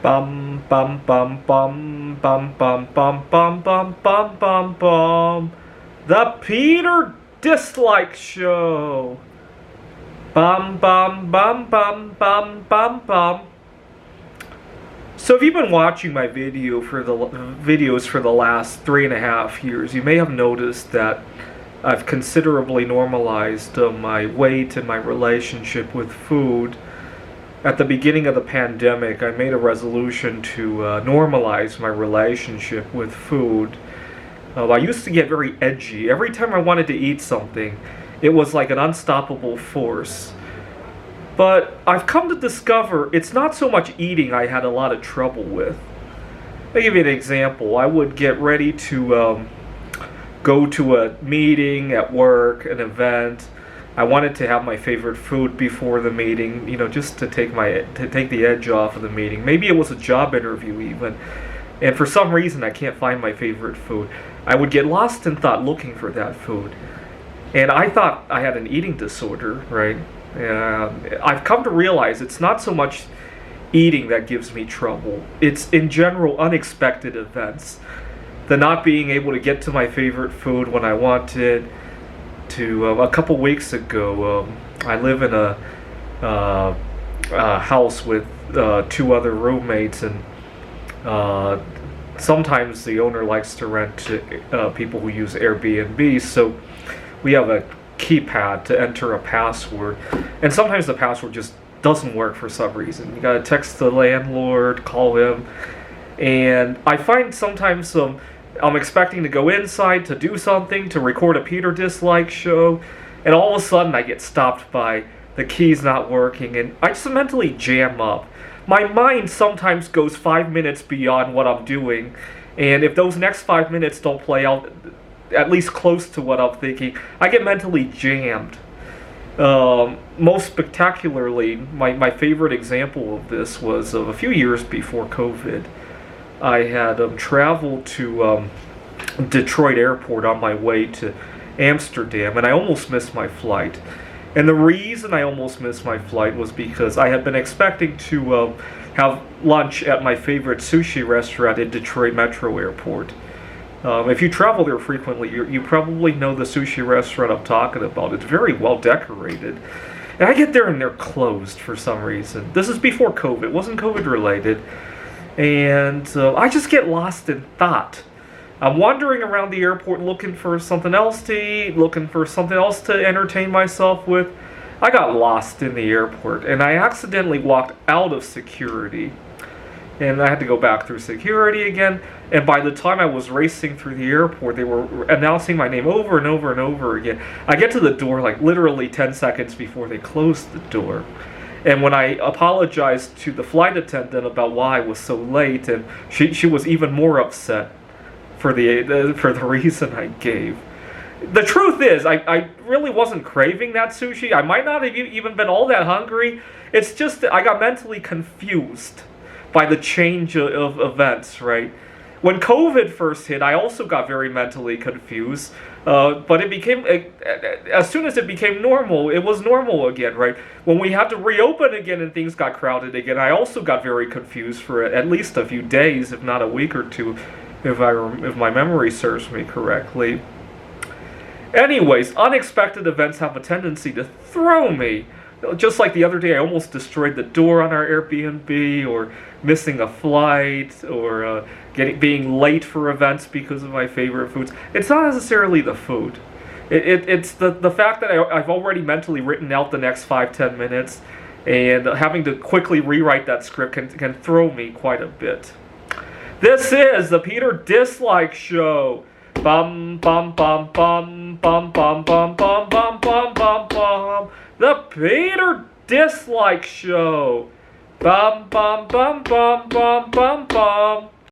Bum bum bum bum bum bum bum bum bum bum bum bum. The Peter Dislike Show. Bum bum bum bum bum bum bum. So if you've been watching my videos for the last 3.5 years, you may have noticed that I've considerably normalized my weight and my relationship with food. At the beginning of the pandemic, I made a resolution to normalize my relationship with food. I used to get very edgy. Every time I wanted to eat something, it was like an unstoppable force. But I've come to discover it's not so much eating I had a lot of trouble with. I'll give you an example. I would get ready to go to a meeting at work, an event. I wanted to have my favorite food before the meeting, just to take the edge off of the meeting. Maybe it was a job interview even, and for some reason I can't find my favorite food. I would get lost in thought looking for that food, and I thought I had an eating disorder, right? I've come to realize it's not so much eating that gives me trouble. It's in general unexpected events. The not being able to get to my favorite food when I want it. A couple weeks ago, I live in a house with two other roommates, and sometimes the owner likes to rent to people who use Airbnb, so we have a keypad to enter a password, and sometimes the password just doesn't work for some reason. You gotta text the landlord, call him, and I find sometimes I'm expecting to go inside to do something, to record a Peter Dislike Show, and all of a sudden I get stopped by the keys not working, and I just mentally jam up. My mind sometimes goes 5 minutes beyond what I'm doing, and if those next 5 minutes don't play out at least close to what I'm thinking, I get mentally jammed. Most spectacularly, my favorite example of this was a few years before COVID. I had traveled to Detroit Airport on my way to Amsterdam, and I almost missed my flight. And the reason I almost missed my flight was because I had been expecting to have lunch at my favorite sushi restaurant at Detroit Metro Airport. If you travel there frequently, you probably know the sushi restaurant I'm talking about. It's very well decorated. And I get there and they're closed for some reason. This is before COVID. It wasn't COVID related. And I just get lost in thought. I'm wandering around the airport looking for something else to eat, looking for something else to entertain myself with. I got lost in the airport, and I accidentally walked out of security. And I had to go back through security again. And by the time I was racing through the airport, they were announcing my name over and over and over again. I get to the door like literally 10 seconds before they closed the door. And when I apologized to the flight attendant about why I was so late, and she was even more upset for the reason I gave. The truth is, I really wasn't craving that sushi. I might not have even been all that hungry. It's just that I got mentally confused by the change of events, right? When COVID first hit, I also got very mentally confused. But it became, as soon as it became normal, it was normal again, right? When we had to reopen again and things got crowded again, I also got very confused for at least a few days, if not a week or two, if my memory serves me correctly. Anyways, unexpected events have a tendency to throw me. Just like the other day, I almost destroyed the door on our Airbnb, or missing a flight, or being late for events because of my favorite foods. It's not necessarily the food. It's the fact that I've already mentally written out the next 5-10 minutes, and having to quickly rewrite that script can throw me quite a bit. This is the Peter Dislike Show. Bum bum bum bum bum bum bum bum bum bum bum bum. The Peter Dislike Show. Bum bum bum bum bum bum bum.